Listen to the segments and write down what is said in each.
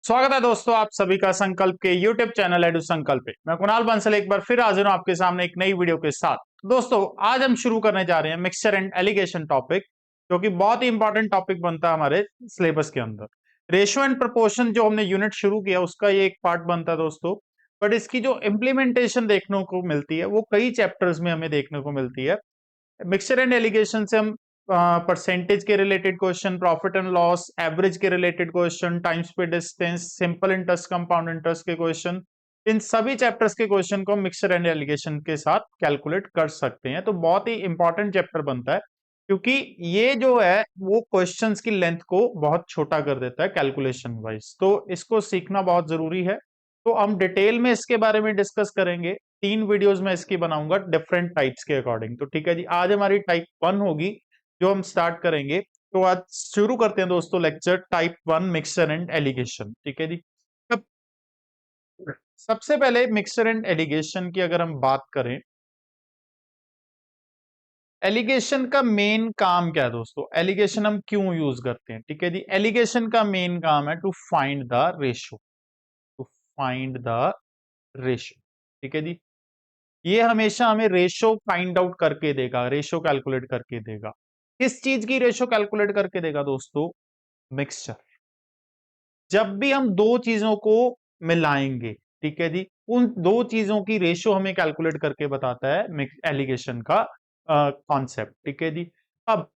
स्वागत है दोस्तों आप सभी का संकल्प के YouTube चैनल एडू संकल्प पे। मैं कुणाल बंसल एक बार फिर हाजिर हूं आपके सामने एक नई वीडियो के साथ। दोस्तों आज हम शुरू करने जा रहे हैं मिक्सचर एंड एलिगेशन टॉपिक, जो कि बहुत ही इंपॉर्टेंट टॉपिक बनता है हमारे सिलेबस के अंदर। रेशियो एंड प्रोपोर्शन जो हमने यूनिट शुरू किया उसका ये एक पार्ट बनता है दोस्तों, बट इसकी जो इम्प्लीमेंटेशन देखने को मिलती है वो कई चैप्टर्स में हमें देखने को मिलती है। मिक्सचर एंड एलिगेशन से हम परसेंटेज के related question, profit and loss, average के related question, time speed distance, simple interest, compound interest के क्वेश्चन, इन सभी चैप्टर्स के क्वेश्चन को हम मिक्सचर एंड एलिगेशन के साथ कैलकुलेट कर सकते हैं। तो बहुत ही इंपॉर्टेंट चैप्टर बनता है, क्योंकि ये जो है वो क्वेश्चंस की लेंथ को बहुत छोटा कर देता है कैलकुलेशन वाइज। तो इसको सीखना बहुत जरूरी है। तो हम डिटेल में इसके बारे में डिस्कस करेंगे। 3 वीडियोस में इसकी बनाऊंगा डिफरेंट टाइप्स के अकॉर्डिंग। तो ठीक है जी, आज हमारी टाइप 1 होगी जो हम स्टार्ट करेंगे। तो आज शुरू करते हैं दोस्तों lecture type 1 mixture and allegation. ठीक है जी। अब सबसे पहले मिक्सचर एंड एलिगेशन की अगर हम बात करें, एलिगेशन का मेन काम क्या है दोस्तों, एलिगेशन हम क्यों यूज करते हैं? ठीक है जी, एलिगेशन का मेन काम है to find the ratio, to find the ratio. ठीक है जी, ये हमेशा हमें रेशो फाइंड आउट करके देगा, रेशो कैलकुलेट करके देगा। किस चीज की रेशो कैलकुलेट करके देगा दोस्तों? मिक्सचर। जब भी हम दो चीजों को मिलाएंगे, ठीक है जी, उन दो चीजों की रेशो हमें कैलकुलेट करके बताता है एलिगेशन का कॉन्सेप्ट। ठीक है जी। अब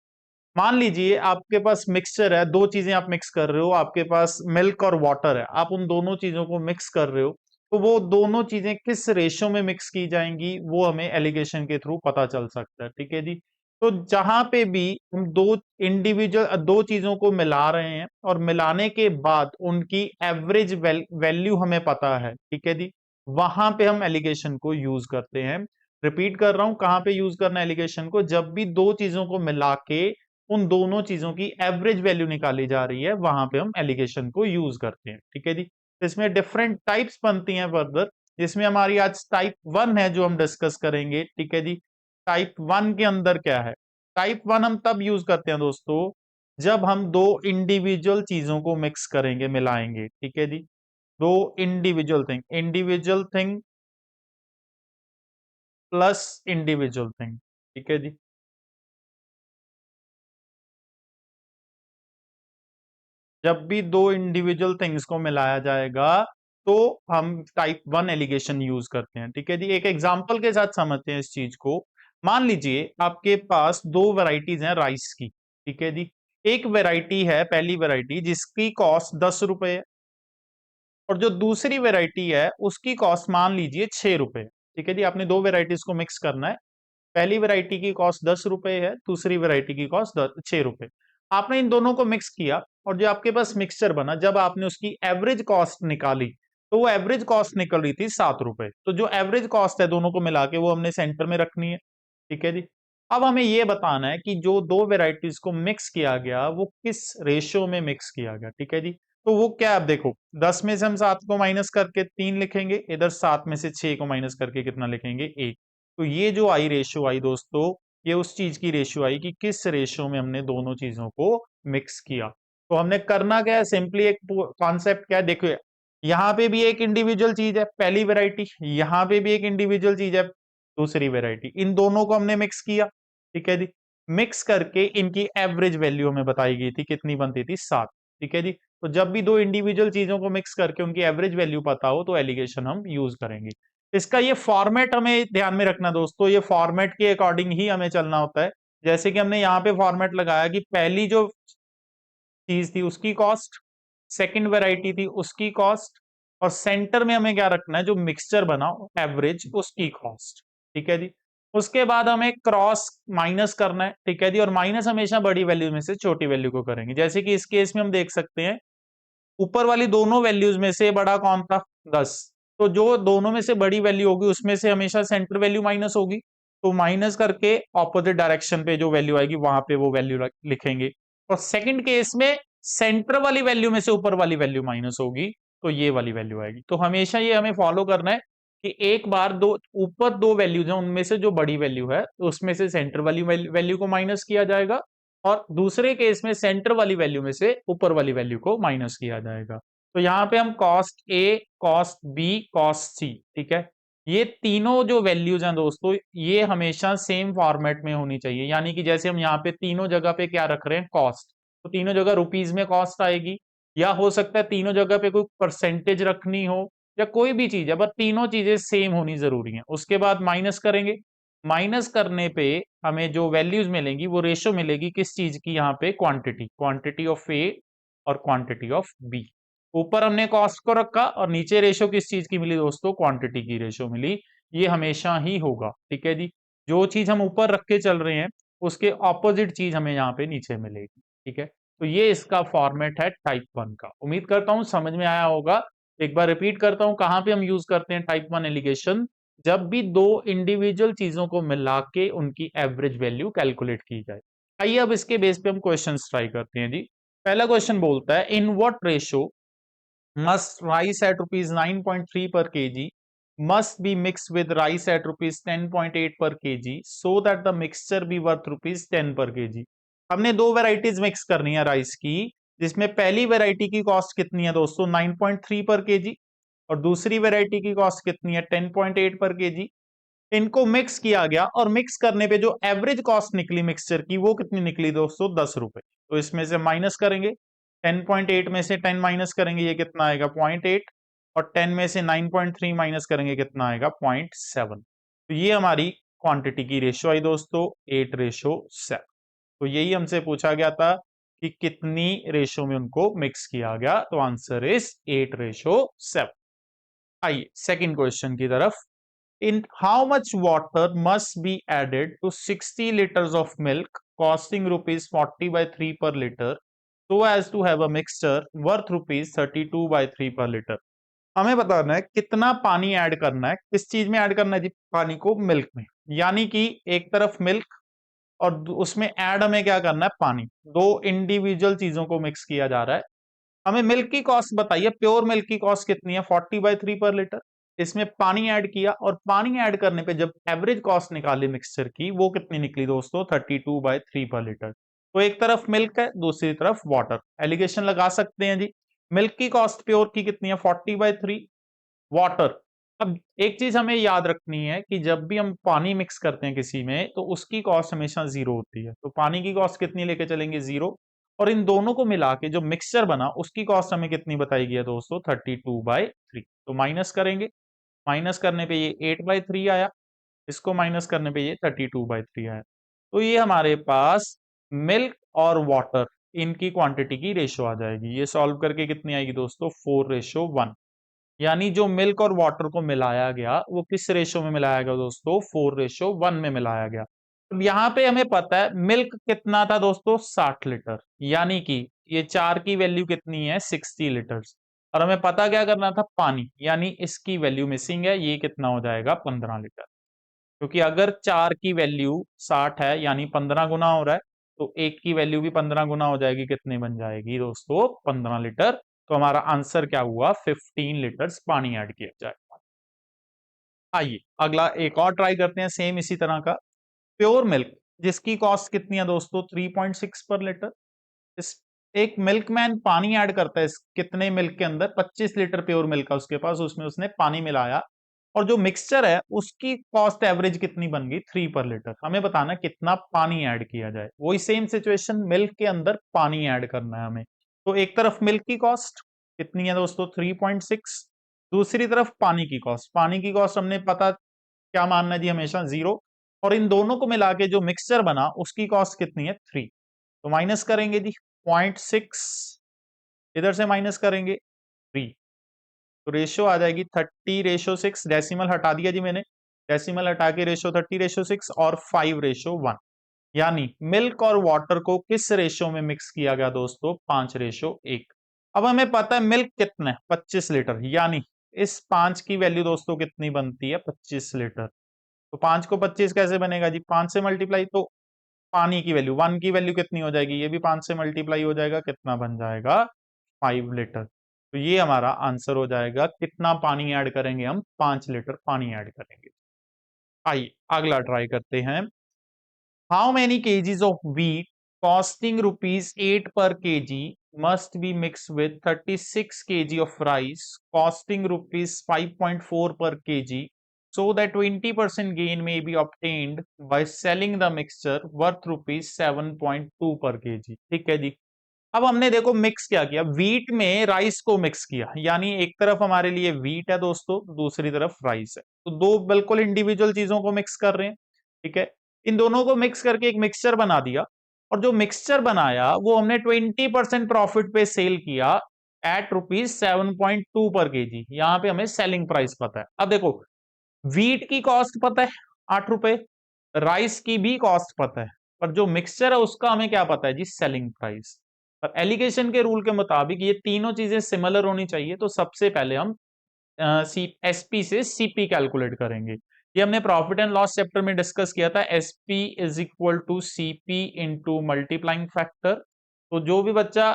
मान लीजिए आपके पास मिक्सचर है, दो चीजें आप मिक्स कर रहे हो, आपके पास मिल्क और वाटर है, आप उन दोनों चीजों को मिक्स कर रहे हो, तो वो दोनों चीजें किस रेशो में मिक्स की जाएंगी वो हमें एलिगेशन के थ्रू पता चल सकता है। ठीक है जी। तो जहां पे भी हम दो चीजों को मिला रहे हैं और मिलाने के बाद उनकी एवरेज वैल्यू हमें पता है, ठीक है जी, वहां पे हम एलिगेशन को यूज करते हैं। रिपीट कर रहा हूं, कहां पे यूज करना है एलिगेशन को? जब भी दो चीजों को मिला के उन दोनों चीजों की एवरेज वैल्यू निकाली जा रही है, वहां पे हम एलिगेशन को यूज करते हैं। ठीक है जी। तो इसमें डिफरेंट टाइप्स बनती हैं फर्दर, जिसमें हमारी आज टाइप 1 है जो हम डिस्कस करेंगे। ठीक है जी। टाइप 1 के अंदर क्या है? टाइप 1 हम तब यूज करते हैं दोस्तों जब हम दो इंडिविजुअल चीजों को मिक्स करेंगे, मिलाएंगे। ठीक है जी। दो individual thing plus individual thing. ठीक है जी। जब भी दो इंडिविजुअल थिंग्स को मिलाया जाएगा तो हम टाइप 1 एलिगेशन यूज करते हैं। ठीक है जी, एक एग्जांपल के साथ समझते हैं इस चीज को। मान लीजिए आपके पास दो वैरायटीज हैं राइस की। ठीक है जी। एक वैरायटी है, पहली वैरायटी, जिसकी कॉस्ट 10 रुपए है, और जो दूसरी वैरायटी है उसकी कॉस्ट मान लीजिए 6 रुपए। ठीक है जी, आपने दो वैरायटीज को मिक्स करना है। पहली वैरायटी की कॉस्ट 10 रुपए है, दूसरी वैरायटी की कॉस्ट 6 रुपए। आपने इन दोनों को मिक्स किया और जो आपके पास मिक्सचर बना, जब आपने उसकी एवरेज कॉस्ट निकाली तो वो एवरेज कॉस्ट निकल रही थी 7 रुपए। तो जो एवरेज कॉस्ट है दोनों को मिला के वो हमने सेंटर में रखनी है। ठीक है जी। अब हमें ये बताना है कि जो दो वेराइटीज को मिक्स किया गया वो किस रेशियो में मिक्स किया गया। ठीक है जी। तो वो क्या, आप देखो, 10 में से हम 7 को माइनस करके 3 लिखेंगे, इधर 7 में से 6 को माइनस करके कितना लिखेंगे? 1। तो ये जो आई रेशियो आई दोस्तों, ये उस चीज की रेशियो आई कि किस रेशियो में हमने दोनों चीजों को मिक्स किया। तो हमने करना क्या है? सिंपली एक कॉन्सेप्ट क्या है, देखो, यहाँ पे भी एक इंडिविजुअल चीज है पहली वैरायटी, यहाँ पे भी एक इंडिविजुअल चीज है दूसरी वैरायटी, इन दोनों को हमने मिक्स किया। ठीक है जी। मिक्स करके इनकी एवरेज वैल्यू हमें बताई गई थी, कितनी बनती थी? 7। ठीक है जी। तो जब भी दो इंडिविजुअल चीजों को मिक्स करके उनकी एवरेज वैल्यू पता हो तो एलिगेशन हम यूज करेंगे। इसका ये फॉर्मेट हमें ध्यान में रखना दोस्तों, ये फॉर्मेट के अकॉर्डिंग ही हमें चलना होता है। जैसे कि हमने यहाँ पे फॉर्मेट लगाया कि पहली जो चीज थी उसकी कॉस्ट, सेकंड वैरायटी थी उसकी कॉस्ट, और सेंटर में हमें क्या रखना है? जो मिक्सचर बना एवरेज उसकी कॉस्ट। ठीक है जी। उसके बाद हमें क्रॉस माइनस करना है। ठीक है जी। और माइनस हमेशा बड़ी वैल्यू में से छोटी वैल्यू को करेंगे। जैसे कि इस केस में हम देख सकते हैं ऊपर वाली दोनों वैल्यूज में से बड़ा कौन था? 10। तो जो दोनों में से बड़ी वैल्यू होगी उसमें से हमेशा सेंटर वैल्यू माइनस होगी, तो माइनस करके ऑपोजिट डायरेक्शन पे जो वैल्यू आएगी वहां पे वो वैल्यू लिखेंगे। और सेकंड केस में सेंटर वाली वैल्यू में से ऊपर वाली वैल्यू माइनस होगी, तो ये वाली वैल्यू आएगी। तो हमेशा ये हमें फॉलो करना है कि एक बार दो ऊपर दो वैल्यूज हैं उनमें से जो बड़ी वैल्यू है तो उसमें से सेंटर वाली वैल्यू को माइनस किया जाएगा, और दूसरे केस में सेंटर वाली वैल्यू में से ऊपर वाली वैल्यू को माइनस किया जाएगा। तो यहाँ पे हम कॉस्ट ए, कॉस्ट बी, कॉस्ट सी, ठीक है, ये तीनों जो वैल्यूज हैं दोस्तों, ये हमेशा सेम फॉर्मेट में होनी चाहिए। यानी कि जैसे हम यहाँ पे तीनों जगह पे क्या रख रहे हैं, कॉस्ट, तो तीनों जगह रुपीज में कॉस्ट आएगी, या हो सकता है तीनों जगह पे कोई परसेंटेज रखनी हो, या कोई भी चीज है, बस तीनों चीजें सेम होनी जरूरी है। उसके बाद माइनस करेंगे, माइनस करने पे हमें जो वैल्यूज मिलेंगी वो रेशो मिलेगी किस चीज की, यहाँ पे क्वांटिटी, क्वांटिटी ऑफ ए और क्वांटिटी ऑफ बी। ऊपर हमने कॉस्ट को रखा और नीचे रेशो किस चीज की मिली दोस्तों, क्वांटिटी की रेशो मिली। ये हमेशा ही होगा, ठीक है जी। जो चीज हम ऊपर रख के चल रहे हैं उसके ऑपोजिट चीज हमें यहाँ पे नीचे मिलेगी, ठीक है। तो ये इसका फॉर्मेट है टाइप वन का। उम्मीद करता हूं समझ में आया होगा। एक बार रिपीट करता हूं, कहां पे हम यूज करते हैं टाइप वन एलिगेशन, जब भी दो इंडिविजुअल चीजों को मिला के उनकी एवरेज वैल्यू कैलकुलेट की जाए। आइए अब इसके बेस पे हम क्वेश्चन ट्राई करते हैं जी। पहला क्वेश्चन बोलता है, in what ratio must rice at rupees 9.3 per kg must be mixed with rice at rupees 10.8 per kg so that the mixture be worth rupees 10 per kg। हमने दो varieties mix करनी है rice की, जिसमें पहली variety की cost कितनी है दोस्तों 9.3 पर केजी, और दूसरी वैरायटी की कॉस्ट कितनी है 10.8 पर केजी। इनको मिक्स किया गया और मिक्स करने पे जो एवरेज कॉस्ट निकली मिक्सचर की वो कितनी निकली दोस्तों, 10 रुपए। तो इसमें से माइनस करेंगे, 10.8 में से 10 माइनस करेंगे, ये कितना आएगा 0.8, और 10 में से 9.3 माइनस करेंगे, कितना आएगा 0.7। तो ये हमारी क्वांटिटी की रेशियो आई दोस्तों 8:7। तो यही हमसे पूछा गया था कि कितनी रेशियो में उनको मिक्स किया गया, तो आंसर इज 8:7। आइए सेकंड क्वेश्चन की तरफ। In how much water must be added to 60 liters of milk costing rupees 40 by 3 per liter so as to have a mixture worth rupees 32 by 3 per liter। हमें बताना है कितना पानी add करना है, किस चीज में ऐड करना है जी, पानी को मिल्क में। यानी कि एक तरफ मिल्क और उसमें ऐड हमें क्या करना है, पानी। दो इंडिविजुअल चीजों को मिक्स किया जा रहा है। हमें मिल्क की कॉस्ट बताइए, प्योर मिल्क की कॉस्ट कितनी है 40/3 पर लीटर। इसमें पानी ऐड किया और पानी ऐड करने पे जब एवरेज कॉस्ट निकाली मिक्सचर की वो कितनी निकली दोस्तों 32/3 पर लीटर। तो एक तरफ मिल्क है, दूसरी तरफ वाटर, एलिगेशन लगा सकते हैं जी। मिल्क की कॉस्ट प्योर की कितनी है 40/3, वाटर। अब एक चीज हमें याद रखनी है कि जब भी हम पानी मिक्स करते हैं किसी में तो उसकी कॉस्ट हमेशा जीरो होती है। तो पानी की कॉस्ट कितनी लेके चलेंगे, जीरो। और इन दोनों को मिला के जो मिक्सचर बना उसकी कॉस्ट हमें कितनी बताई गई है दोस्तों 32/3। तो माइनस करेंगे, माइनस करने पे ये 8/3 आया, इसको माइनस करने पे ये 32/3 आया। तो ये हमारे पास मिल्क और वाटर इनकी क्वांटिटी की रेशो आ जाएगी। ये सॉल्व करके कितनी आएगी दोस्तों 4:1। यानी जो मिल्क और वाटर को मिलाया गया वो किस रेशो में मिलाया गया दोस्तों 4:1 में मिलाया गया। अब यहाँ पे हमें पता है मिल्क कितना था दोस्तों 60 लीटर, यानी कि ये चार की वैल्यू कितनी है 60 लीटर्स। और हमें पता क्या करना था, पानी, यानी इसकी वैल्यू मिसिंग है, ये कितना हो जाएगा 15 लीटर। क्योंकि अगर चार की वैल्यू 60 है यानी 15 गुना हो रहा है, तो एक की वैल्यू भी 15 गुना हो जाएगी, कितनी बन जाएगी दोस्तों 15 लीटर। तो हमारा आंसर क्या हुआ 15 लीटर्स पानी ऐड किया जाएगा। आइए अगला एक और ट्राई करते हैं सेम इसी तरह का। प्योर मिल्क जिसकी कॉस्ट कितनी है दोस्तों 3.6 पर लीटर। इस एक मिल्कमैन पानी ऐड करता है, इस कितने मिल्क के अंदर 25 लीटर प्योर मिल्क है उसके पास, उसमें उसने पानी मिलाया और जो मिक्सचर है उसकी कॉस्ट एवरेज कितनी बन गई 3 पर लीटर। हमें बताना कितना पानी ऐड किया जाए। वही सेम सिचुएशन, मिल्क के अंदर पानी ऐड करना है हमें। तो एक तरफ मिल्क की कॉस्ट कितनी है दोस्तों 3.6, दूसरी तरफ पानी की कॉस्ट, पानी की कॉस्ट हमने पता क्या मानना है जी हमेशा जीरो। और इन दोनों को मिला के जो मिक्सचर बना उसकी कॉस्ट कितनी है 3। तो माइनस करेंगे जी 0.6, इधर से माइनस करेंगे 3, तो रेशियो आ जाएगी 30:6। डेसिमल हटा दिया जी मैंने, डेसिमल हटा के रेशियो 30:6 और 5:1। यानी मिल्क और वाटर को किस रेशियो में मिक्स किया गया दोस्तों 5:1। अब हमें पता है मिल्क कितना है 25 लीटर, यानी इस 5 की वैल्यू दोस्तों कितनी बनती है 25 लीटर। तो 5 को 25 कैसे बनेगा जी, 5 से मल्टीप्लाई, तो पानी की वैल्यू 1 की वैल्यू कितनी हो जाएगी, ये भी 5 से मल्टीप्लाई हो जाएगा, कितना बन जाएगा 5 लीटर। तो ये हमारा आंसर हो जाएगा, कितना पानी ऐड करेंगे हम 5 लीटर पानी ऐड करेंगे। आइए अगला ट्राई करते हैं। How many KGs of wheat costing rupees 8 पर KG must be mixed with 36 kg of rice costing rupees 5.4 per kg so that 20% gain may be obtained by selling the mixture worth rupees 7.2 per kg। ठीक है जी। अब हमने देखो mix क्या किया, wheat में rice को मिक्स किया, यानी एक तरफ हमारे लिए व्हीट है दोस्तों, दूसरी तरफ राइस है, तो दो बिल्कुल इंडिविजुअल चीजों को मिक्स कर रहे हैं। ठीक है, इन दोनों को मिक्स करके एक मिक्सचर बना दिया, और जो मिक्सचर बनाया वो हमने 20% प्रॉफिट पे सेल किया एट रुपीज 7.2 पर केजी। यहां पे हमें सेलिंग प्राइस पता है। अब देखो, व्हीट की कॉस्ट पता है 8 रुपए, राइस की भी कॉस्ट पता है, पर जो मिक्सचर है उसका हमें क्या पता है जी, सेलिंग प्राइस। पर एलिगेशन के रूल के मुताबिक ये तीनों चीजें सिमिलर होनी चाहिए, तो सबसे पहले हम एसपी से सीपी कैलकुलेट करेंगे। ये हमने प्रॉफिट एंड लॉस चैप्टर में डिस्कस किया था, SP is equal to CP into multiplying factor. तो जो भी बच्चा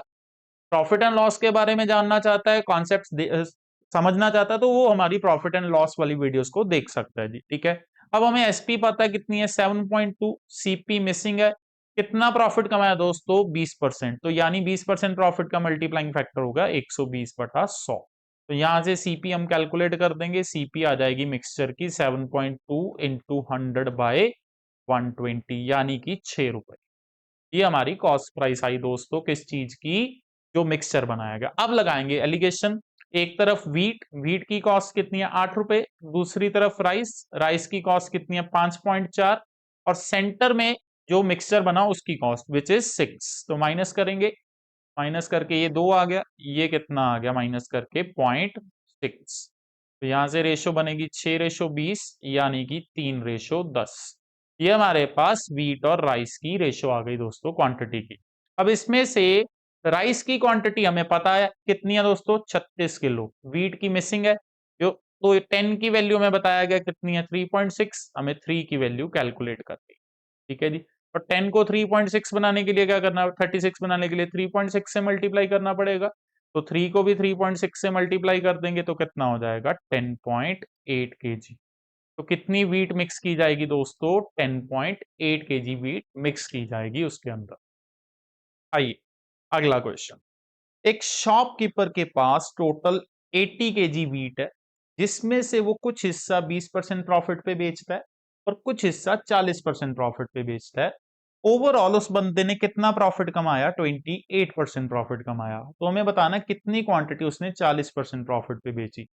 प्रॉफिट एंड लॉस के बारे में जानना चाहता है, कॉन्सेप्ट समझना चाहता है, तो वो हमारी प्रॉफिट एंड लॉस वाली वीडियोस को देख सकता है जी। ठीक है, अब हमें एसपी पता है कितनी है 7.2, सीपी मिसिंग है। कितना प्रॉफिट कमाया दोस्तों, 20%, तो यानी 20% प्रॉफिट का मल्टीप्लाइंग फैक्टर होगा 120 बटा 100। तो यहां से सीपी हम कैलकुलेट कर देंगे, सीपी आ जाएगी मिक्सचर की 7.2 इंटू 100/120, यानी कि 6 रुपए। ये हमारी कॉस्ट प्राइस आई दोस्तों किस चीज की, जो मिक्सचर बनाया गया। अब लगाएंगे एलिगेशन। एक तरफ व्हीट की कॉस्ट कितनी है 8 रुपए, दूसरी तरफ राइस की कॉस्ट कितनी है 5.4, और सेंटर में जो मिक्सचर बना उसकी कॉस्ट विच इज 6। तो माइनस करेंगे, माइनस करके ये 2 आ गया, ये कितना आ गया माइनस करके 0.6। तो यहां से रेशो बनेगी 6:20, यानी कि 3:10। ये हमारे पास व्हीट और राइस की रेशो आ गई दोस्तों क्वांटिटी की। अब इसमें से राइस की क्वांटिटी हमें पता है कितनी है दोस्तों, 36 किलो। व्हीट की मिसिंग है, जो तो 10 की वैल्यू में बताया गया कितनी है 3.6, हमें 3 की वैल्यू कैलकुलेट करनी। ठीक है जी। और 10 को 3.6 बनाने के लिए क्या करना है, 36 बनाने के लिए 3.6 से मल्टीप्लाई करना पड़ेगा। तो 3 को भी 3.6 से मल्टीप्लाई कर देंगे तो कितना हो जाएगा 10.8 केजी। तो कितनी व्हीट मिक्स की जाएगी दोस्तों, 10.8 केजी व्हीट मिक्स की जाएगी उसके अंदर। आइए अगला क्वेश्चन। एक शॉपकीपर के पास टोटल 80 केजी व्हीट है, जिसमें से वो कुछ हिस्सा 20% प्रॉफिट पे बेचता है और कुछ हिस्सा 40% प्रॉफिट पे बेचता है। ओवरऑल उस बंदे ने कितना प्रॉफिट कमाया, 28% प्रॉफिट कमाया। तो हमें बताना कितनी क्वांटिटी उसने 40% प्रॉफिट पे बेची।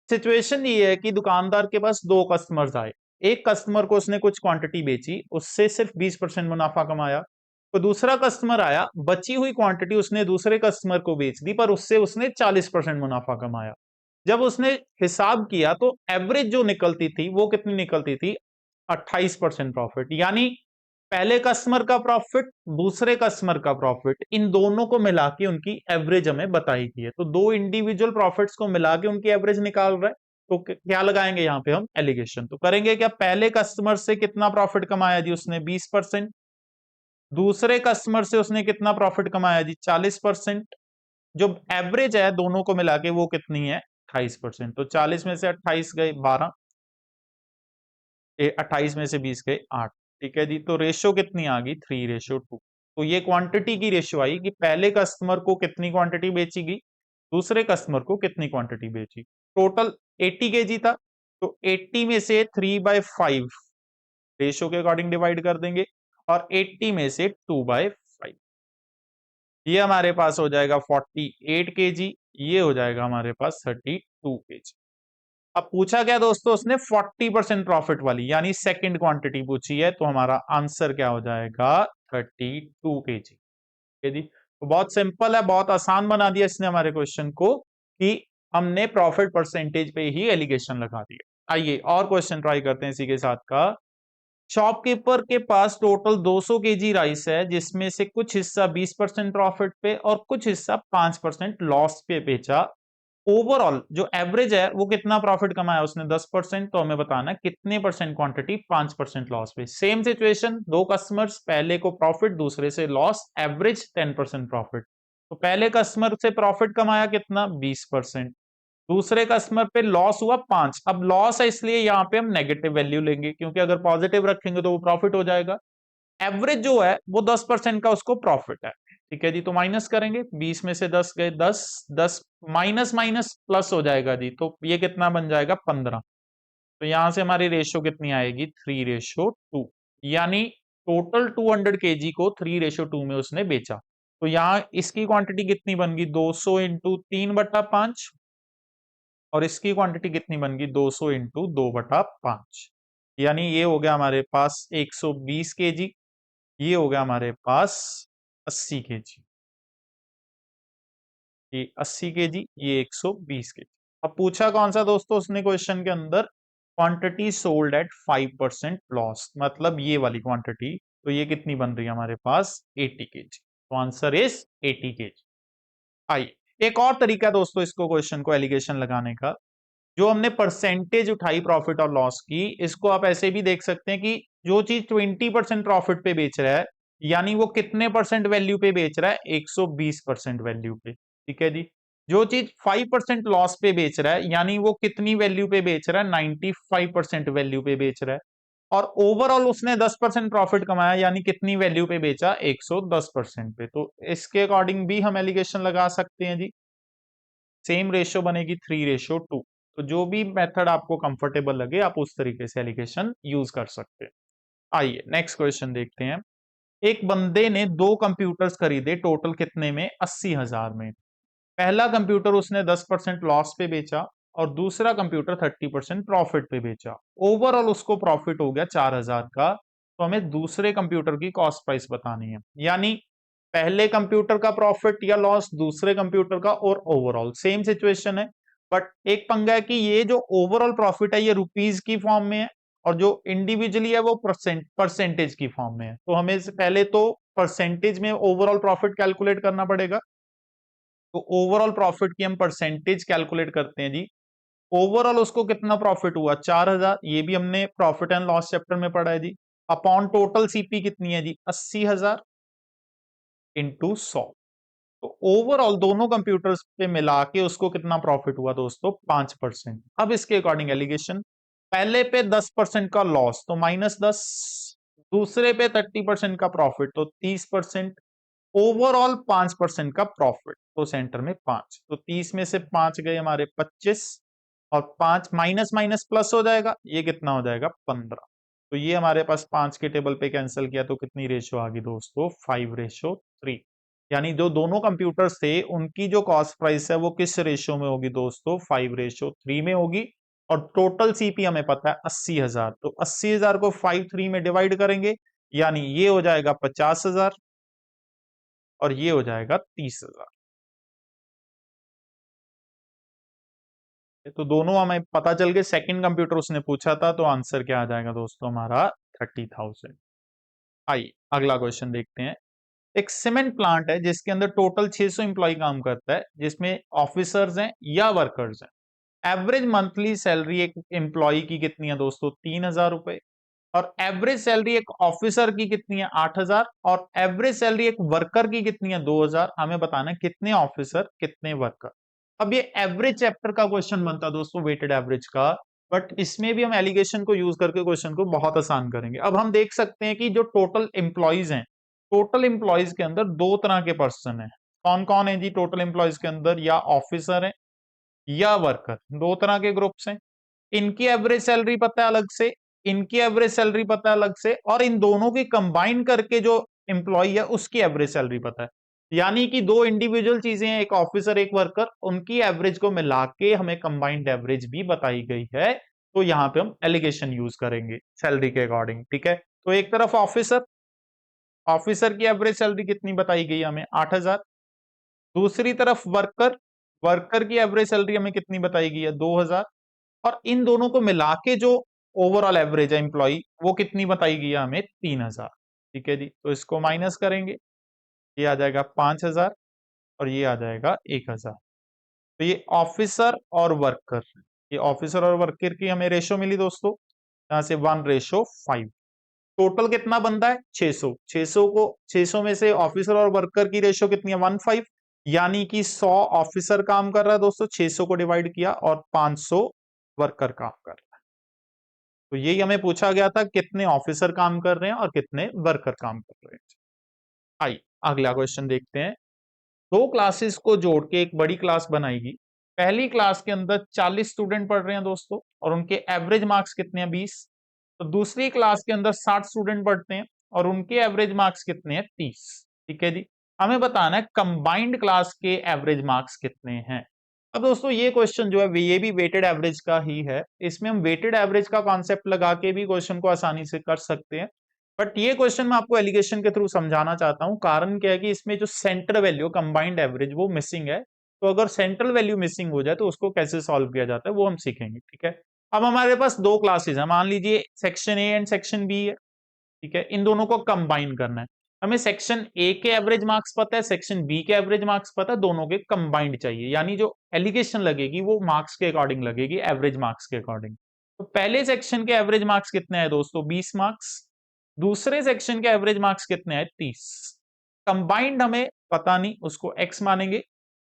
सिचुएशन ये है कि दुकानदार के पास दो कस्टमर्स आए, एक कस्टमर को उसने कुछ क्वांटिटी बेची, उससे सिर्फ 20% मुनाफा कमाया। तो दूसरा कस्टमर आया, बची हुई क्वांटिटी उसने दूसरे कस्टमर को बेच दी, पर उससे उसने 40% मुनाफा कमाया। जब उसने हिसाब किया तो एवरेज जो निकलती थी वो कितनी निकलती थी, 28% प्रॉफिट। यानी पहले कस्टमर का प्रॉफिट, दूसरे कस्टमर का प्रॉफिट, इन दोनों को मिला के उनकी एवरेज हमें बताई गई है। तो दो इंडिविजुअल प्रॉफिट्स को मिला के उनकी एवरेज निकाल रहा है। तो क्या लगाएंगे यहां पे हम, एलिगेशन। तो करेंगे क्या, पहले कस्टमर से कितना प्रॉफिट कमाया जी उसने 20%, दूसरे कस्टमर से उसने कितना प्रॉफिट कमाया जी 40%, जो एवरेज है दोनों को मिला के वो कितनी है 28%। तो 40 में से 28 गए 12, 28 में से 20 गए 8। ठीक है जी, तो रेशियो कितनी आ गई 3:2। तो ये क्वांटिटी की रेशियो आई कि पहले कस्टमर को कितनी क्वांटिटी बेची गई, दूसरे कस्टमर को कितनी क्वांटिटी बेची। टोटल 80 केजी था, तो 80 में से 3/5 रेशियो के अकॉर्डिंग डिवाइड कर देंगे, और 80 में से 2/5, ये हमारे पास हो जाएगा 48 केजी, ये हो जाएगा हमारे पास 32 केजी। अब पूछा क्या दोस्तों उसने, 40% प्रॉफिट वाली यानी सेकंड क्वांटिटी पूछी है, तो हमारा आंसर क्या हो जाएगा 32 केजी। जी, तो बहुत सिंपल है, बहुत आसान बना दिया इसने हमारे क्वेश्चन को, कि हमने प्रॉफिट परसेंटेज पे ही एलिगेशन लगा दिया। आइए और क्वेश्चन ट्राई करते हैं इसी के साथ का। शॉपकीपर के पास टोटल 200 केजी राइस है, जिसमें से कुछ हिस्सा 20% प्रॉफिट पे और कुछ हिस्सा 5% लॉस पे बेचा। ओवरऑल जो एवरेज है वो कितना प्रॉफिट कमाया उसने 10%। तो हमें बताना कितने परसेंट क्वांटिटी 5% लॉस पे। सेम सिचुएशन, दो कस्टमर्स, पहले को प्रॉफिट दूसरे से लॉस, एवरेज 10% प्रॉफिट। तो पहले कस्टमर से प्रॉफिट कमाया कितना 20%, दूसरे कस्टमर पे लॉस हुआ 5। अब लॉस है इसलिए यहां पे हम नेगेटिव वैल्यू लेंगे, क्योंकि अगर पॉजिटिव रखेंगे तो वो प्रॉफिट हो जाएगा। एवरेज जो है वो 10% का उसको प्रॉफिट है। ठीक है जी, तो माइनस करेंगे, 20 में से 10 गए 10, 10 माइनस माइनस प्लस हो जाएगा जी, तो ये कितना बन जाएगा 15। तो यहां से हमारी रेशियो कितनी आएगी 3:2, यानी टोटल 200 kg को 3:2 में उसने बेचा। तो यहाँ इसकी क्वांटिटी कितनी बन गई 200 इंटू 3/5, और इसकी क्वांटिटी कितनी बन गई 200 इंटू 2/5, यानी ये हो गया हमारे पास 120 kg, ये हो गया हमारे पास 80 kg। ये 80 kg, ये 120 kg। अब पूछा कौन सा दोस्तों उसने क्वेश्चन के अंदर, क्वांटिटी सोल्ड एट 5% लॉस, मतलब ये वाली क्वांटिटी। तो ये कितनी बन रही है हमारे पास 80 kg। तो आंसर इज 80 kg। आइए, एक और तरीका है दोस्तों इसको क्वेश्चन को एलिगेशन लगाने का। जो हमने परसेंटेज उठाई प्रॉफिट और लॉस की, इसको आप ऐसे भी देख सकते हैं कि जो चीज 20% प्रॉफिट पे बेच रहा है, यानी वो कितने परसेंट वैल्यू पे बेच रहा है 120% वैल्यू पे। ठीक है जी। जो चीज 5% लॉस पे बेच रहा है, यानी वो कितनी वैल्यू पे बेच रहा है 95% वैल्यू पे बेच रहा है। और ओवरऑल उसने 10% प्रॉफिट कमाया, यानी कितनी वैल्यू पे बेचा 110% पे। तो इसके अकॉर्डिंग भी हम एलिगेशन लगा सकते हैं जी। सेम रेशियो बनेगी 3:2। तो जो भी मेथड आपको कंफर्टेबल लगे आप उस तरीके से एलिगेशन यूज कर सकते हैं। आइए नेक्स्ट क्वेश्चन देखते हैं। एक बंदे ने दो कंप्यूटर्स खरीदे, टोटल कितने में 80,000 में। पहला कंप्यूटर उसने 10% लॉस पे बेचा, और दूसरा कंप्यूटर 30% प्रॉफिट पे बेचा। ओवरऑल उसको प्रॉफिट हो गया 4,000 का। तो हमें दूसरे कंप्यूटर की कॉस्ट प्राइस बतानी है, यानी पहले कंप्यूटर का प्रॉफिट या लॉस, दूसरे कंप्यूटर का, और ओवरऑल सेम सिचुएशन है। बट एक पंगा है कि ये जो ओवरऑल प्रॉफिट है ये रुपीज की फॉर्म में है, और जो इंडिविजुअली है वो परसेंटेज की फॉर्म में है। तो हमें पहले तो परसेंटेज में ओवरऑल प्रॉफिट कैलकुलेट करना पड़ेगा। तो ओवरऑल प्रॉफिट की हम परसेंटेज कैलकुलेट करते हैं जी। ओवरऑल उसको कितना प्रॉफिट हुआ 4,000, ये भी हमने प्रॉफिट एंड लॉस चैप्टर में पढ़ा है जी। अपॉन टोटल सीपी कितनी है जी 80,000 इंटू 100। तो ओवरऑल दोनों कंप्यूटर्स पे मिला के उसको कितना प्रॉफिट हुआ दोस्तों 5%। अब इसके अकॉर्डिंग एलिगेशन, पहले पे 10% का लॉस तो -10, दूसरे पे 30% का प्रॉफिट तो 30%, ओवरऑल 5% का प्रॉफिट तो सेंटर में 5। तो 30 में से 5 गए हमारे 25, और 5 माइनस माइनस प्लस हो जाएगा, ये कितना हो जाएगा 15। तो ये हमारे पास 5 के टेबल पे कैंसिल किया तो कितनी रेशियो आ गई दोस्तों 5:3। यानी जो दोनों कंप्यूटर्स थे उनकी जो कॉस्ट प्राइस है वो किस रेशियो में होगी दोस्तों 5:3 में होगी। और टोटल सीपी हमें पता है 80,000, तो 80,000 को 5:3 में डिवाइड करेंगे, यानी ये हो जाएगा 50,000, और ये हो जाएगा 30,000। तो दोनों हमें पता चल गए। सेकंड कंप्यूटर उसने पूछा था, तो आंसर क्या आ जाएगा दोस्तों हमारा 30,000। आइए अगला क्वेश्चन देखते हैं। एक सीमेंट प्लांट है जिसके अंदर टोटल 600 इंप्लॉय काम करता है, जिसमें ऑफिसर्स हैं या वर्कर्स हैं। एवरेज मंथली सैलरी एक एम्प्लॉय की कितनी है दोस्तों 3,000 रुपए, और एवरेज सैलरी एक ऑफिसर की कितनी है 8,000, और एवरेज सैलरी एक वर्कर की कितनी है 2,000। हमें बताना है कितने ऑफिसर कितने वर्कर। अब ये एवरेज चैप्टर का क्वेश्चन बनता है दोस्तों, वेटेड एवरेज का। बट इसमें भी हम एलिगेशन को यूज करके क्वेश्चन को बहुत आसान करेंगे। अब हम देख सकते हैं कि जो टोटल एम्प्लॉयज हैं, टोटल एम्प्लॉयज के अंदर दो तरह के पर्सन है। कौन कौन है जी टोटल एम्प्लॉयज के अंदर, या ऑफिसर है या वर्कर, दो तरह के ग्रुप्स हैं। इनकी एवरेज सैलरी पता है अलग से, इनकी एवरेज सैलरी पता है अलग से, और इन दोनों की कंबाइन करके जो एम्प्लॉय है उसकी एवरेज सैलरी पता है। यानी कि दो इंडिविजुअल चीजें हैं, एक ऑफिसर एक वर्कर, उनकी एवरेज को मिला के हमें कंबाइंड एवरेज भी बताई गई है। तो यहां पे हम एलिगेशन यूज करेंगे सैलरी के अकॉर्डिंग। ठीक है, तो एक तरफ ऑफिसर, ऑफिसर की एवरेज सैलरी कितनी बताई गई हमें 8,000। दूसरी तरफ वर्कर, वर्कर की एवरेज सैलरी हमें कितनी बताई गई है 2,000। और इन दोनों को मिला के जो ओवरऑल एवरेज है एम्प्लॉय, वो कितनी बताई गई है हमें 3,000। ठीक है जी, तो इसको माइनस करेंगे, ये आ जाएगा 5,000, और ये आ जाएगा 1,000। तो ये ऑफिसर और वर्कर, ये ऑफिसर और वर्कर की हमें रेशो मिली दोस्तों, यहां से 1:5। टोटल कितना बनता है 600। 600 को 600 में से ऑफिसर और वर्कर की रेशो कितनी है 1:5, यानी कि 100 ऑफिसर काम कर रहा है दोस्तों, 600 को डिवाइड किया, और 500 वर्कर काम कर रहा है। तो यही हमें पूछा गया था कितने ऑफिसर काम कर रहे हैं और कितने वर्कर काम कर रहे हैं। आइए अगला क्वेश्चन देखते हैं। दो क्लासेस को जोड़ के एक बड़ी क्लास बनाएगी। पहली क्लास के अंदर 40 स्टूडेंट पढ़ रहे हैं दोस्तों, और उनके एवरेज मार्क्स कितने हैं? 20। तो दूसरी क्लास के अंदर 60 स्टूडेंट पढ़ते हैं और उनके एवरेज मार्क्स कितने हैं? 30। ठीक है जी। हमें बताना है कंबाइंड क्लास के एवरेज मार्क्स कितने हैं। अब दोस्तों ये क्वेश्चन जो है ये भी वेटेड एवरेज का ही है। इसमें हम वेटेड एवरेज का कॉन्सेप्ट लगा के भी क्वेश्चन को आसानी से कर सकते हैं, बट ये क्वेश्चन मैं आपको एलिगेशन के थ्रू समझाना चाहता हूं। कारण क्या है कि इसमें जो सेंटर वैल्यू कंबाइंड एवरेज वो मिसिंग है। तो अगर सेंट्रल वैल्यू मिसिंग हो जाए तो उसको कैसे सॉल्व किया जाता है वो हम सीखेंगे। ठीक है। अब हमारे पास दो क्लासेस है, मान लीजिए section A and section B है। ठीक है, इन दोनों को कंबाइन करना है। हमें सेक्शन ए के एवरेज मार्क्स पता है, सेक्शन बी के एवरेज मार्क्स पता है, दोनों के कंबाइंड चाहिए। यानी जो एलिगेशन लगेगी वो मार्क्स के अकॉर्डिंग लगेगी, एवरेज मार्क्स के अकॉर्डिंग। तो पहले सेक्शन के एवरेज मार्क्स कितने हैं दोस्तों? 20 मार्क्स। दूसरे सेक्शन के एवरेज मार्क्स कितने हैं? 30। कंबाइंड हमें पता नहीं, उसको एक्स मानेंगे।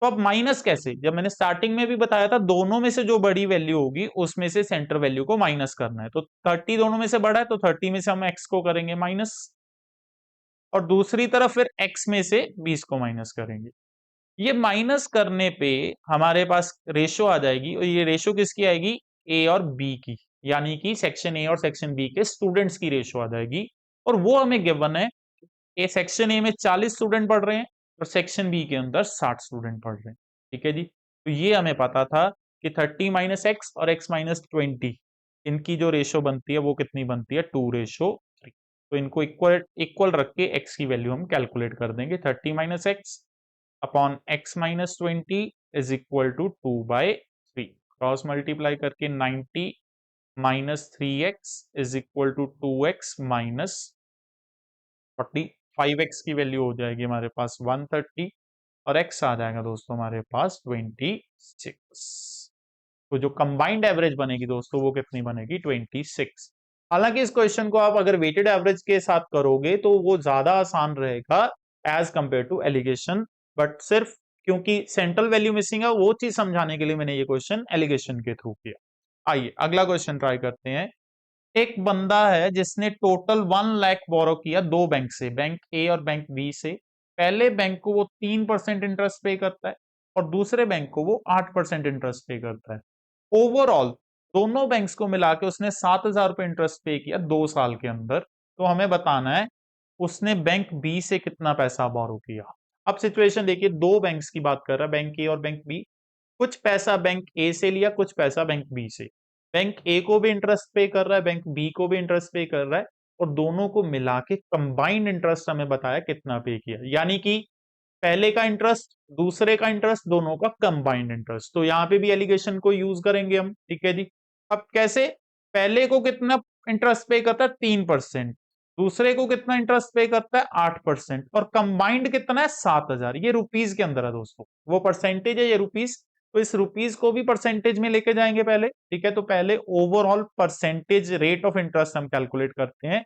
तो अब माइनस कैसे? जब मैंने स्टार्टिंग में भी बताया था, दोनों में से जो बड़ी वैल्यू होगी उसमें से सेंटर वैल्यू को माइनस करना है। तो 30 दोनों में से बड़ा है तो 30 में से हम एक्स को करेंगे माइनस, और दूसरी तरफ फिर एक्स में से 20 को माइनस करेंगे। ये माइनस करने पे हमारे पास रेशो आ जाएगी, और ये रेशो किसकी आएगी? ए और बी की। यानी कि सेक्शन ए और सेक्शन बी के स्टूडेंट्स की रेशो आ जाएगी, और वो हमें गिवन है। ए सेक्शन ए में 40 स्टूडेंट पढ़ रहे हैं और सेक्शन बी के अंदर 60 स्टूडेंट पढ़ रहे हैं। ठीक है जी। तो ये हमें पता था कि 30 माइनस एक्स और एक्स माइनस 20, इनकी जो रेशो बनती है वो कितनी बनती है? 2:3। तो इनको इक्वल इक्वल रख के एक्स की वैल्यू हम कैलकुलेट कर देंगे। 30 minus x upon x minus 20 is equal to 2/3। Cross multiply करके 90 minus 3x is equal to 2x minus 40। 5x की वैल्यू हो जाएगी हमारे पास 130, और x आ जाएगा दोस्तों हमारे पास 26। तो जो कंबाइंड एवरेज बनेगी दोस्तों वो कितनी बनेगी? 26। हालांकि इस क्वेश्चन को आप अगर वेटेड एवरेज के साथ करोगे तो वो ज्यादा आसान रहेगा as compare to alligation, but सिर्फ क्योंकि सेंट्रल वैल्यू मिसिंग है वो चीज समझाने के लिए मैंने ये क्वेश्चन एलिगेशन के थ्रू किया। आइए अगला क्वेश्चन ट्राई करते हैं। एक बंदा है जिसने टोटल 1 लाख बोरो किया दो बैंक से, बैंक ए और बैंक बी से। पहले बैंक को वो 3% इंटरेस्ट पे करता है और दूसरे बैंक को वो 8% इंटरेस्ट पे करता है। ओवरऑल दोनों बैंक्स को मिला के उसने 7,000 रुपए इंटरेस्ट पे किया 2 साल के अंदर। तो हमें बताना है उसने बैंक बी से कितना पैसा बोरो किया। अब सिचुएशन देखिए, दो बैंक्स की बात कर रहा है, बैंक ए और बैंक बी। कुछ पैसा बैंक ए से लिया, कुछ पैसा बैंक बी से। बैंक ए को भी इंटरेस्ट पे कर रहा है, बैंक बी को भी इंटरेस्ट पे कर रहा है, और दोनों को मिला के कंबाइंड इंटरेस्ट हमें बताया कितना पे किया। यानी कि पहले का इंटरेस्ट दूसरे का इंटरेस्ट दोनों का कंबाइंड इंटरेस्ट। तो यहां पे भी एलिगेशन को यूज करेंगे हम। ठीक है जी। अब कैसे? पहले को कितना इंटरेस्ट पे करता है? 3%। दूसरे को कितना इंटरेस्ट पे करता है? 8%। और कंबाइंड कितना है? 7,000। ये रुपीज के अंदर है दोस्तों, वो परसेंटेज है, ये रुपीज। तो इस रुपीज को भी परसेंटेज में लेके जाएंगे पहले। ठीक है, तो पहले overall percentage rate of interest हम कैलकुलेट करते हैं।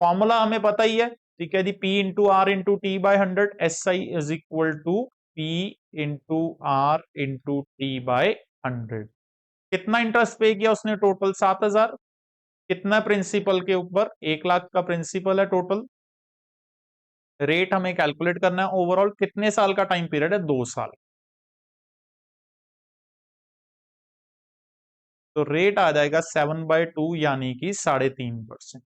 फॉर्मूला हमें पता ही है। ठीक है जी, P into R into T by 100, SI is equal to P into R into T by 100। कितना इंटरेस्ट पे किया उसने? टोटल 7,000। कितना प्रिंसिपल के ऊपर? 1 लाख का प्रिंसिपल है टोटल। रेट हमें कैलकुलेट करना है ओवरऑल। कितने साल का टाइम पीरियड है? 2 साल। तो रेट आ जाएगा 7/2 यानी कि 3.5%।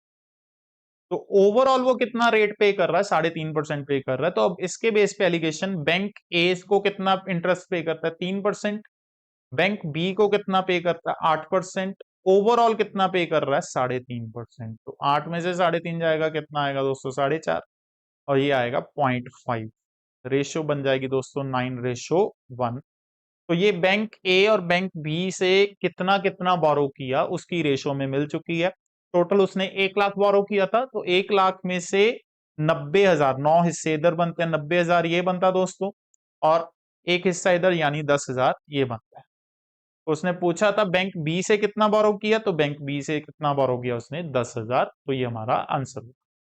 तो ओवरऑल वो कितना रेट पे कर रहा है? 3.5% पे कर रहा है। तो अब इसके बेस पे एलिगेशन, बैंक ए को कितना इंटरेस्ट पे करता है? 3%। बैंक बी को कितना पे करता है? 8%। ओवरऑल कितना पे कर रहा है? 3.5%। तो 8 में से 3.5 जाएगा, कितना आएगा दोस्तों? 4.5। और ये आएगा 0.5। रेशियो बन जाएगी दोस्तों 9:1। तो ये बैंक ए और बैंक बी से कितना कितना बोरो किया उसकी रेशो में मिल चुकी है। टोटल उसने 1 लाख बोरो किया था, तो 1 लाख में से 90,000, 9 हिस्से इधर बनते हैं, 90,000 ये बनता दोस्तों, और एक हिस्सा इधर यानी 10,000 ये बनता है। तो उसने पूछा था बैंक बी से कितना बोरो किया, तो बैंक बी से कितना बोरो किया उसने? 10,000। तो ये हमारा आंसर है।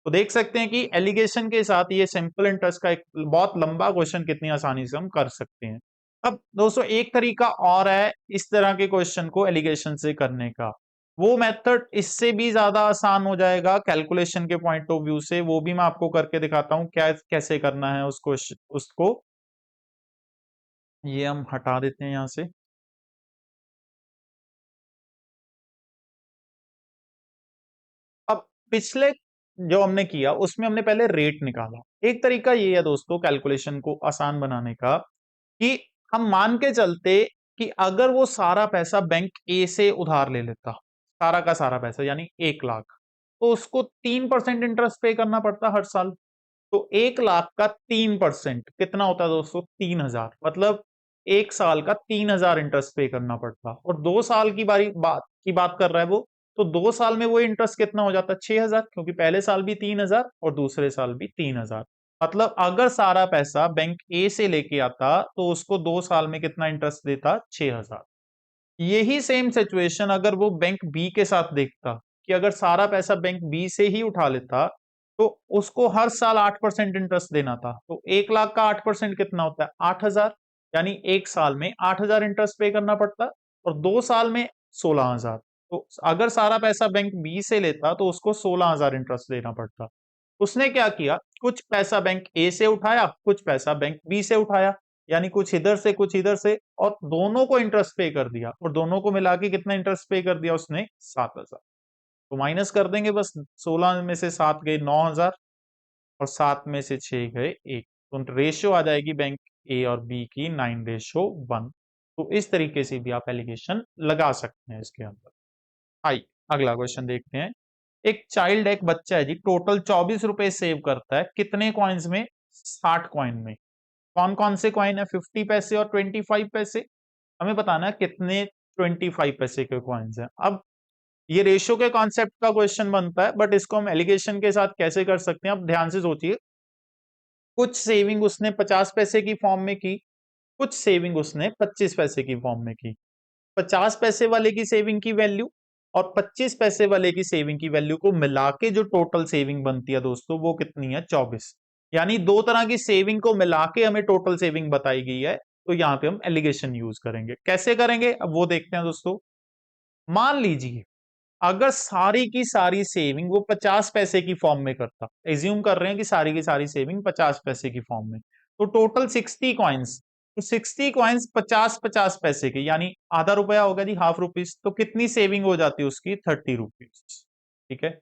तो देख सकते हैं कि एलिगेशन के साथ ये सिंपल इंटरेस्ट का एक बहुत लंबा क्वेश्चन कितनी आसानी से हम कर सकते हैं। अब दोस्तों एक तरीका और है इस तरह के क्वेश्चन को एलिगेशन से करने का। वो मेथड इससे भी ज्यादा आसान हो जाएगा कैलकुलेशन के पॉइंट ऑफ व्यू से, वो भी मैं आपको करके दिखाता हूं क्या कैसे करना है उसको। ये हम हटा देते हैं यहां से। अब पिछले जो हमने किया उसमें हमने पहले रेट निकाला। एक तरीका ये है दोस्तों कैलकुलेशन को आसान बनाने का, कि हम मान के चलते कि अगर वो सारा पैसा बैंक ए से उधार ले लेता, सारा का सारा पैसा यानी 1 लाख, तो उसको 3% इंटरेस्ट पे करना पड़ता हर साल। तो 1 लाख का 3% कितना होता है दोस्तों? 3,000। मतलब 1 साल का 3,000 इंटरेस्ट पे करना पड़ता। और 2 साल की बात कर रहा है वो, तो 2 साल में वो इंटरेस्ट कितना हो जाता है? 6,000, क्योंकि पहले साल भी 3,000 और दूसरे साल भी 3,000। मतलब अगर सारा पैसा बैंक ए से लेके आता तो उसको 2 साल में कितना इंटरेस्ट देता? 6,000। यही सेम सिचुएशन अगर वो बैंक बी के साथ देखता, कि अगर सारा पैसा बैंक बी से ही उठा लेता तो उसको हर साल 8% इंटरेस्ट देना था। तो 1 लाख का 8% कितना होता है? 8,000। यानी 1 साल में 8,000 इंटरेस्ट पे करना पड़ता और 2 साल में 16,000। तो अगर सारा पैसा बैंक बी से लेता तो उसको 16,000 इंटरेस्ट देना पड़ता। उसने क्या किया, कुछ पैसा बैंक ए से उठाया, कुछ पैसा बैंक बी से उठाया, यानी कुछ इधर से कुछ इधर से, और दोनों को इंटरेस्ट पे कर दिया। और दोनों को मिला के कितना इंटरेस्ट पे कर दिया उसने? 7,000। तो माइनस कर देंगे बस, 16 में से 7 गए 9,000 और 7 में से 6 गए 1। तो रेशियो आ जाएगी बैंक ए और बी की 9:1। तो इस तरीके से भी आप एलिगेशन लगा सकते हैं इसके अंदर। आइए अगला क्वेश्चन देखते हैं। एक बच्चा है जी, टोटल 24 रुपए सेव करता है कितने कॉइन्स में? 60 कॉइन में। कौन कौन से कॉइन है? 50 पैसे और 25 पैसे। हमें बताना है कितने 25 पैसे के कॉइन्स हैं। अब ये रेशियो के कॉन्सेप्ट का क्वेश्चन बनता है, बट इसको हम एलिगेशन के साथ कैसे कर सकते हैं? अब ध्यान से सोचिए। कुछ सेविंग उसने 50 पैसे की फॉर्म में की, कुछ सेविंग उसने 25 पैसे की फॉर्म में की। 50 पैसे वाले की सेविंग की वैल्यू और 25 पैसे वाले की सेविंग की वैल्यू को मिला के जो टोटल सेविंग बनती है दोस्तों, वो कितनी है? 24। यानी दो तरह की सेविंग को मिला के हमें टोटल सेविंग बताई गई है। तो यहां पे हम एलिगेशन यूज करेंगे। कैसे करेंगे अब वो देखते हैं दोस्तों। मान लीजिए अगर सारी की सारी सेविंग वो 50 पैसे की फॉर्म में करता, एज्यूम कर रहे हैं कि सारी की सारी सेविंग 50 पैसे की फॉर्म में, तो टोटल 60 कॉइन्स। तो 60 कॉइन्स 50-50 पैसे के, यानी आधा रुपया होगा जी, हाफ रुपीज। तो कितनी सेविंग हो जाती है उसकी? 30 रुपीज। ठीक है।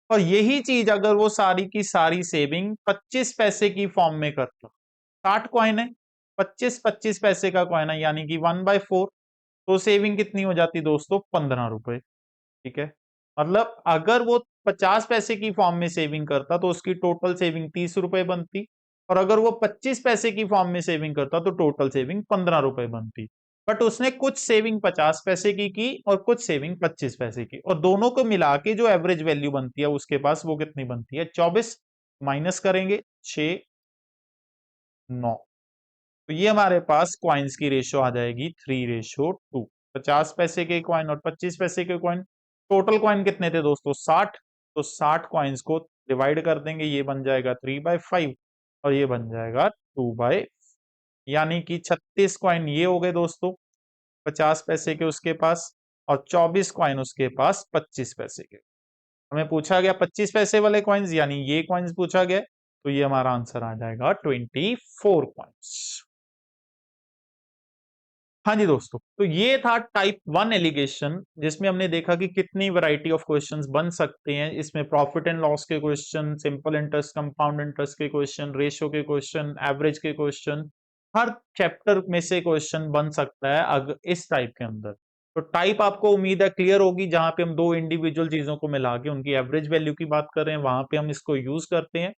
और यही चीज अगर वो सारी की सारी सेविंग 25 पैसे की फॉर्म में करता, 60 कॉइन है, 25-25 पैसे का कॉइन है, यानी कि 1/4। तो सेविंग कितनी हो जाती दोस्तों? 15 रुपए। ठीक है। मतलब अगर वो 50 पैसे की फॉर्म में सेविंग करता तो उसकी टोटल सेविंग 30 रुपए बनती, और अगर वो 25 पैसे की फॉर्म में सेविंग करता तो टोटल सेविंग 15 रुपए बनती। बट उसने कुछ सेविंग 50 पैसे की और कुछ सेविंग 25 पैसे की, और दोनों को मिला के जो एवरेज वैल्यू बनती है उसके पास, वो कितनी बनती है? 24। माइनस करेंगे 6, 9। तो ये हमारे पास क्वाइंस की रेशियो आ जाएगी 3:2। 50 पैसे के क्वाइन और 25 पैसे के क्वाइन। टोटल क्वाइन कितने थे दोस्तों? 60। तो 60 क्वाइंस को डिवाइड कर देंगे, ये बन जाएगा 3/5 और ये बन जाएगा 2/, यानी कि 36 क्वाइन ये हो गए दोस्तों 50 पैसे के उसके पास, और 24 क्वाइन उसके पास 25 पैसे के। हमें पूछा गया 25 पैसे वाले क्वाइंस, यानी ये क्वाइंस पूछा गया, तो ये हमारा आंसर आ जाएगा 24 क्वाइंस। हाँ जी दोस्तों, तो ये था टाइप 1 एलिगेशन, जिसमें हमने देखा कि कितनी वैरायटी ऑफ क्वेश्चंस बन सकते हैं। इसमें प्रॉफिट एंड लॉस के question, simple interest, compound interest के क्वेश्चन, रेशियो के क्वेश्चन, एवरेज के क्वेश्चन, हर चैप्टर में से क्वेश्चन बन सकता है अगर इस टाइप के अंदर। तो टाइप आपको उम्मीद है क्लियर होगी, जहां पे हम दो इंडिविजुअल चीजों को मिला के उनकी एवरेज वैल्यू की बात कर रहे हैं, वहां पे हम इसको यूज करते हैं।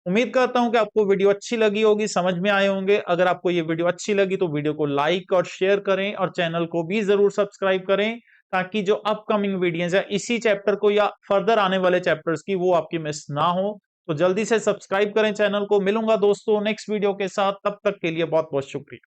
उम्मीद करता हूं कि आपको वीडियो अच्छी लगी होगी, समझ में आए होंगे। अगर आपको ये वीडियो अच्छी लगी तो वीडियो को लाइक और शेयर करें, और चैनल को भी जरूर सब्सक्राइब करें, ताकि जो अपकमिंग वीडियोस है इसी चैप्टर को या फर्दर आने वाले चैप्टर्स की, वो आपकी मिस ना हो। तो जल्दी से सब्सक्राइब करें चैनल को। मिलूंगा दोस्तों नेक्स्ट वीडियो के साथ, तब तक के लिए बहुत बहुत शुक्रिया।